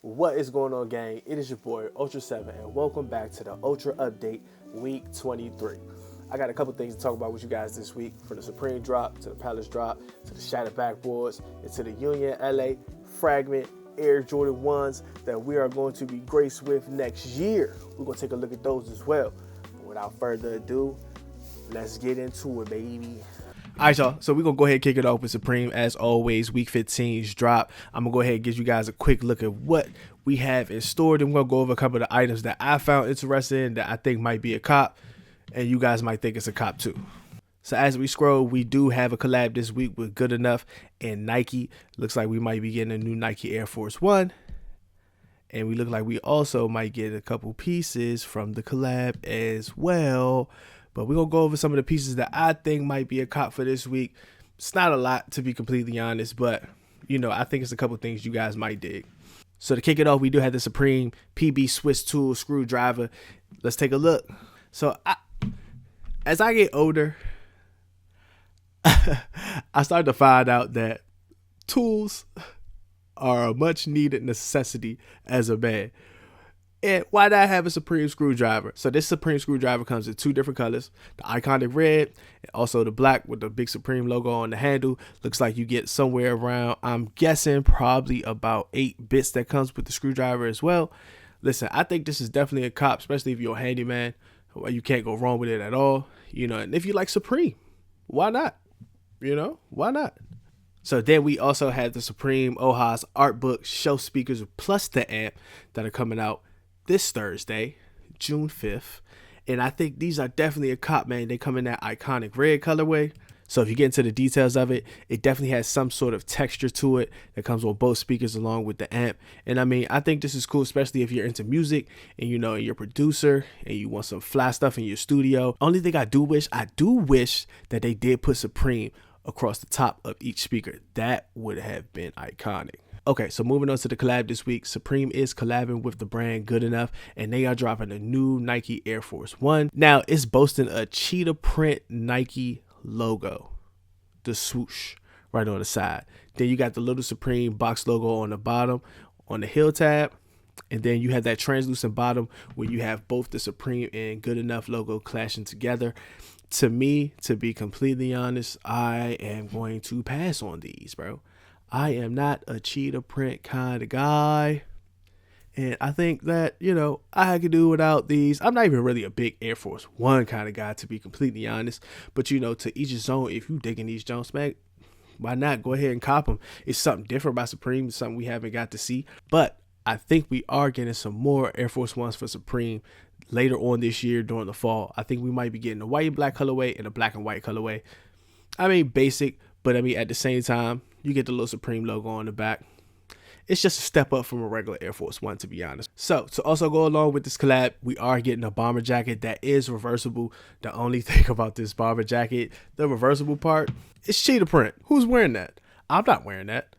What is going on, gang? It is your boy Ultra 7, and welcome back to the Ultra Update Week 23. I got a couple things to talk about with you guys this week, from the Supreme drop to the Palace drop to the Shattered Backboards and to the Union LA Fragment Air Jordan 1s that we are going to be graced with next year. We're going to take a look at those as well. But without further ado, let's get into it, baby. All right, y'all. So we're going to go ahead and kick it off with Supreme. As always, Week 15's drop. I'm going to go ahead and give you guys a quick look at what we have in store. Then we're going to go over a couple of the items that I found interesting that I think might be a cop, and you guys might think it's a cop too. So as we scroll, we do have a collab this week with Good Enough and Nike. Looks like we might be getting a new Nike Air Force One. And we look like we also might get a couple pieces from the collab as well. But we're going to go over some of the pieces that I think might be a cop for this week. It's not a lot, to be completely honest, but, you know, I think it's a couple things you guys might dig. So to kick it off, we do have the Supreme PB Swiss tool screwdriver. Let's take a look. So as I get older, I start to find out that tools are a much needed necessity as a man. And why not have a Supreme screwdriver? So this Supreme screwdriver comes in two different colors, the iconic red and also the black with the big Supreme logo on the handle. Looks like you get somewhere around, I'm guessing, probably about 8 bits that comes with the screwdriver as well. Listen, I think this is definitely a cop, especially if you're a handyman. You can't go wrong with it at all. You know, and if you like Supreme, why not? You know, why not? So then we also have the Supreme Oha's Art Book Show Speakers plus the amp that are coming out this Thursday, June 5th. And I think these are definitely a cop, man. They come in that iconic red colorway. So if you get into the details of it, it definitely has some sort of texture to it that comes on both speakers along with the amp. And I mean, I think this is cool, especially if you're into music and, you know, you're a producer and you want some fly stuff in your studio. Only thing I do wish that they did put Supreme across the top of each speaker. That would have been iconic. Okay, so moving on to the collab this week, Supreme is collabing with the brand Good Enough, and they are dropping a new Nike Air Force One. Now, it's boasting a cheetah print Nike logo, the swoosh right on the side. Then you got the little Supreme box logo on the bottom on the heel tab, and then you have that translucent bottom where you have both the Supreme and Good Enough logo clashing together. To me, to be completely honest, I am going to pass on these, bro. I am not a cheetah print kind of guy. And I think that, you know, I could do without these. I'm not even really a big Air Force One kind of guy, to be completely honest. But, you know, to each his own. If you digging these Jones, man, why not go ahead and cop them? It's something different about Supreme. It's something we haven't got to see. But I think we are getting some more Air Force Ones for Supreme later on this year during the fall. I think we might be getting a white and black colorway and a black and white colorway. I mean, basic, but I mean, at the same time, you get the little Supreme logo on the back. It's just a step up from a regular Air Force One, to be honest. So to also go along with this collab, we are getting a bomber jacket that is reversible. The only thing about this bomber jacket, the reversible part, is cheetah print. Who's wearing that? I'm not wearing that.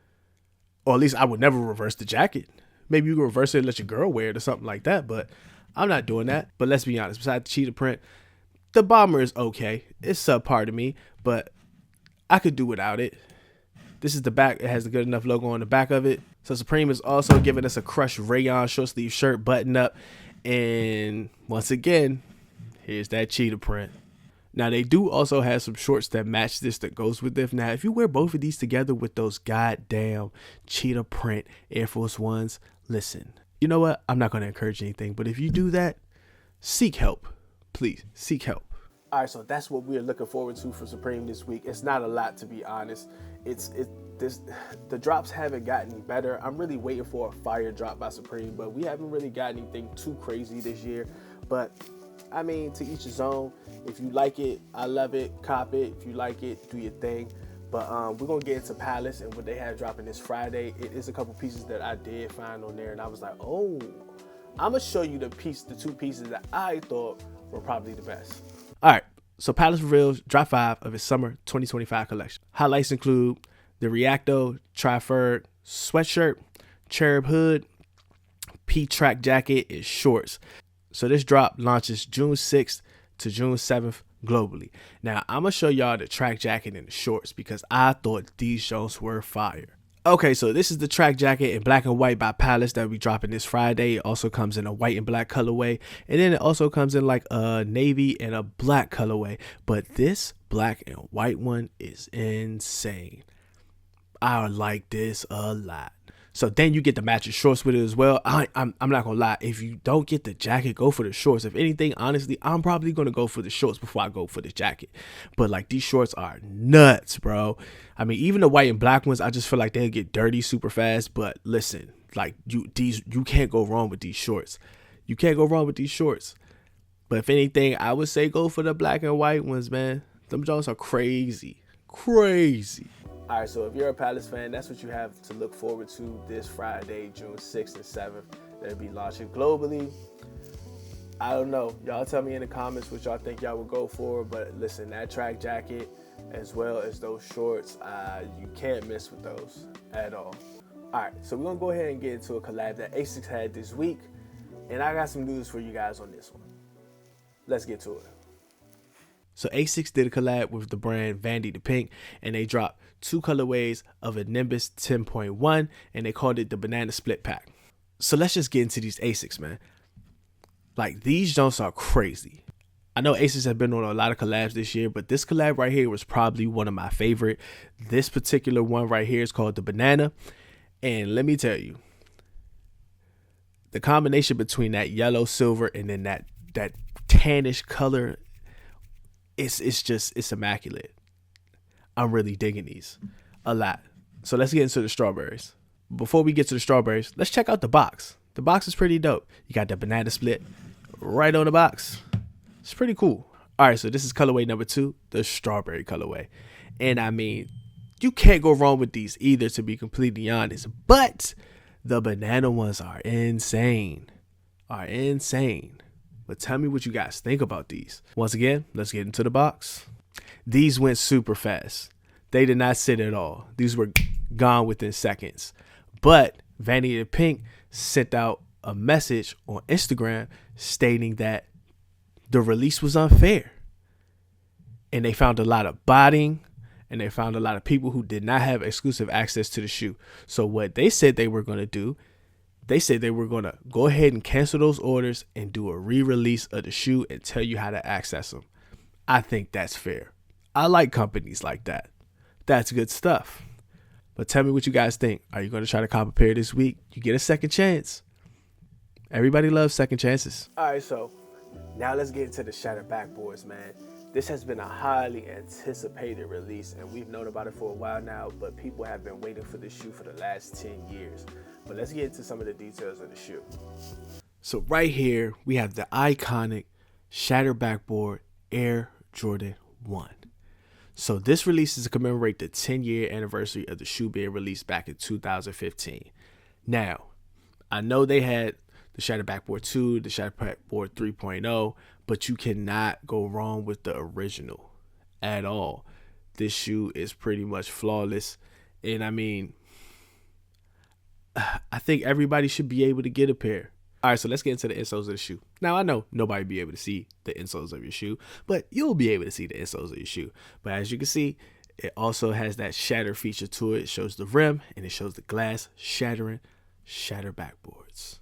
Or at least I would never reverse the jacket. Maybe you can reverse it and let your girl wear it or something like that, but I'm not doing that. But let's be honest, besides the cheetah print, the bomber is okay. It's subpar to me, but I could do without it. This is the back. It has the Good Enough logo on the back of it. So Supreme is also giving us a crushed rayon short sleeve shirt button up. And once again, here's that cheetah print. Now they do also have some shorts that match this that goes with it. Now if you wear both of these together with those goddamn cheetah print Air Force Ones, listen, you know what? I'm not going to encourage anything, but if you do that, seek help. Please seek help. All right, so that's what we're looking forward to for Supreme this week. It's not a lot, to be honest. The drops haven't gotten better. I'm really waiting for a fire drop by Supreme, but we haven't really got anything too crazy this year. But I mean, to each his own. If you like it, I love it. Cop it. If you like it, do your thing. But we're gonna get into Palace and what they have dropping this Friday. It is a couple pieces that I did find on there, and I was like, oh, I'm gonna show you the two pieces that I thought were probably the best. All right, so Palace reveals drop 5 of its summer 2025 collection. Highlights include the Reacto Tri-Ferg sweatshirt, cherub hood, P-track jacket, and shorts. So this drop launches June 6th to June 7th globally. Now, I'm going to show y'all the track jacket and the shorts because I thought these shows were fire. Okay, so this is the track jacket in black and white by Palace that we dropping this Friday. It also comes in a white and black colorway, and then it also comes in like a navy and a black colorway. But this black and white one is insane. I like this a lot. So then you get the matching shorts with it as well. I'm not gonna lie. If you don't get the jacket, go for the shorts. If anything, honestly, I'm probably gonna go for the shorts before I go for the jacket. But like these shorts are nuts, bro. I mean, even the white and black ones, I just feel like they'll get dirty super fast. But listen, like you can't go wrong with these shorts. You can't go wrong with these shorts. But if anything, I would say go for the black and white ones, man. Them Jones are crazy, crazy. All right, so if you're a Palace fan, that's what you have to look forward to this Friday, June 6th and 7th. They'll be launching globally. I don't know. Y'all tell me in the comments what y'all think y'all would go for. But listen, that track jacket as well as those shorts, you can't miss with those at all. All right, so we're going to go ahead and get into a collab that ASICS had this week. And I got some news for you guys on this one. Let's get to it. So ASICS did a collab with the brand VandyThePink, and they dropped 2 colorways of a Nimbus 10.1, and they called it the Banana Split Pack. So let's just get into these ASICS, man. Like, these jumps are crazy. I know ASICS have been on a lot of collabs this year, but this collab right here was probably one of my favorite. This particular one right here is called the Banana, and let me tell you, the combination between that yellow, silver, and then that tannish color, it's immaculate. I'm really digging these a lot. So let's get into the strawberries. Before we get to the strawberries, let's check out the box. The box is pretty dope. You got the banana split right on the box. It's pretty cool. All right, so this is colorway number 2, the strawberry colorway. And I mean, you can't go wrong with these either, to be completely honest. But the banana ones are insane. But tell me what you guys think about these. Once again, let's get into the box. These went super fast. They did not sit at all. These were gone within seconds. But VandyThePink sent out a message on Instagram stating that the release was unfair. And they found a lot of botting, and they found a lot of people who did not have exclusive access to the shoe. So what they said they were going to do, they said they were going to go ahead and cancel those orders and do a re-release of the shoe and tell you how to access them. I think that's fair. I like companies like that. That's good stuff. But tell me what you guys think. Are you going to try to cop a pair this week? You get a second chance. Everybody loves second chances. All right, so now let's get into the Shattered Backboards, man. This has been a highly anticipated release, and we've known about it for a while now, but people have been waiting for this shoe for the last 10 years. But let's get into some of the details of the shoe. So right here, we have the iconic Shattered Backboard Air Jordan 1. So this release is to commemorate the 10-year anniversary of the shoe being released back in 2015. Now, I know they had the Shattered Backboard 2, the Shattered Backboard 3.0, but you cannot go wrong with the original at all. This shoe is pretty much flawless. And I mean, I think everybody should be able to get a pair. All right, so let's get into the insoles of the shoe. Now, I know nobody will be able to see the insoles of your shoe, but you'll be able to see the insoles of your shoe. But as you can see, it also has that shatter feature to it. It shows the rim, and it shows the glass shattering Shattered Backboards.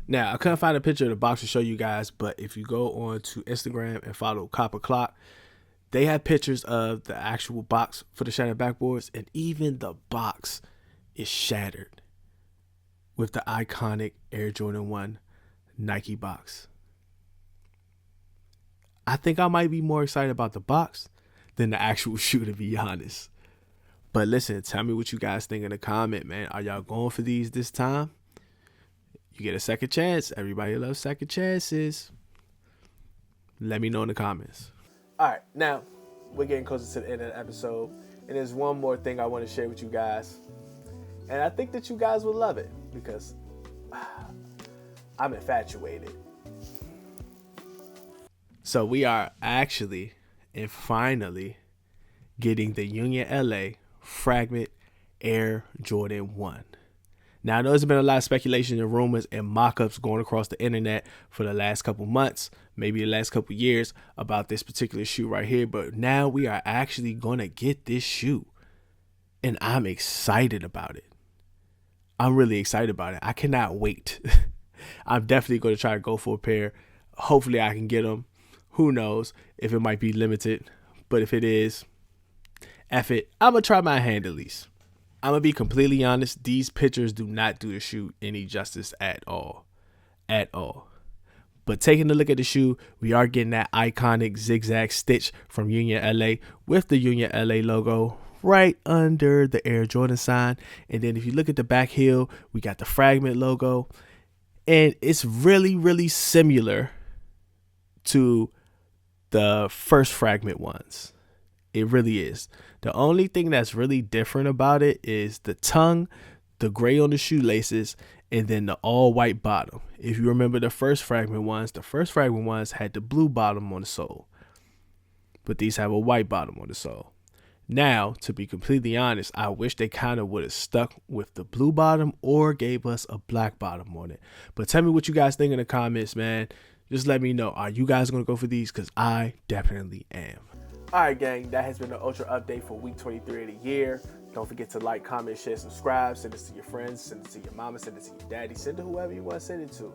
Now, I couldn't find a picture of the box to show you guys, but if you go on to Instagram and follow Copper Clock, they have pictures of the actual box for the Shattered Backboards, and even the box is shattered with the iconic Air Jordan 1 Nike box. I think I might be more excited about the box than the actual shoe, to be honest. But listen, tell me what you guys think in the comment, man. Are y'all going for these this time? You get a second chance. Everybody loves second chances. Let me know in the comments. All right, now we're getting closer to the end of the episode, and there's one more thing I want to share with you guys. And I think that you guys will love it because I'm infatuated. So we are actually and finally getting the Union LA Fragment Air Jordan 1. Now, I know there's been a lot of speculation and rumors and mock-ups going across the internet for the last couple months, maybe the last couple years, about this particular shoe right here. But now we are actually going to get this shoe. And I'm excited about it. I'm really excited about it. I cannot wait. I'm definitely going to try to go for a pair. Hopefully I can get them. Who knows if it might be limited. But if it is, F it. I'm going to try my hand at least. I'm going to be completely honest. These pictures do not do the shoe any justice at all. At all. But taking a look at the shoe, we are getting that iconic zigzag stitch from Union LA with the Union LA logo right under the Air Jordan sign. And then if you look at the back heel, we got the Fragment logo. And it's really, really similar to the first Fragment ones. It really is. The only thing that's really different about it is the tongue, the gray on the shoelaces, and then the all white bottom. If you remember the first Fragment ones had the blue bottom on the sole, but these have a white bottom on the sole. Now, to be completely honest, I wish they kind of would have stuck with the blue bottom or gave us a black bottom on it. But tell me what you guys think in the comments, man. Just let me know. Are you guys going to go for these? Because I definitely am. All right, gang. That has been the Ultra update for week 23 of the year. Don't forget to like, comment, share, subscribe. Send this to your friends. Send it to your mama. Send it to your daddy. Send it to whoever you want to send it to.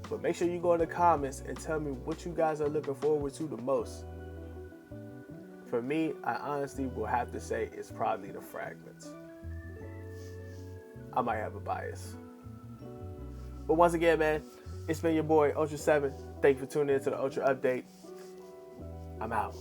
But make sure you go in the comments and tell me what you guys are looking forward to the most. For me, I honestly will have to say it's probably the Fragments. I might have a bias. But once again, man, it's been your boy, Ultra 7. Thank you for tuning in to the Ultra Update. I'm out.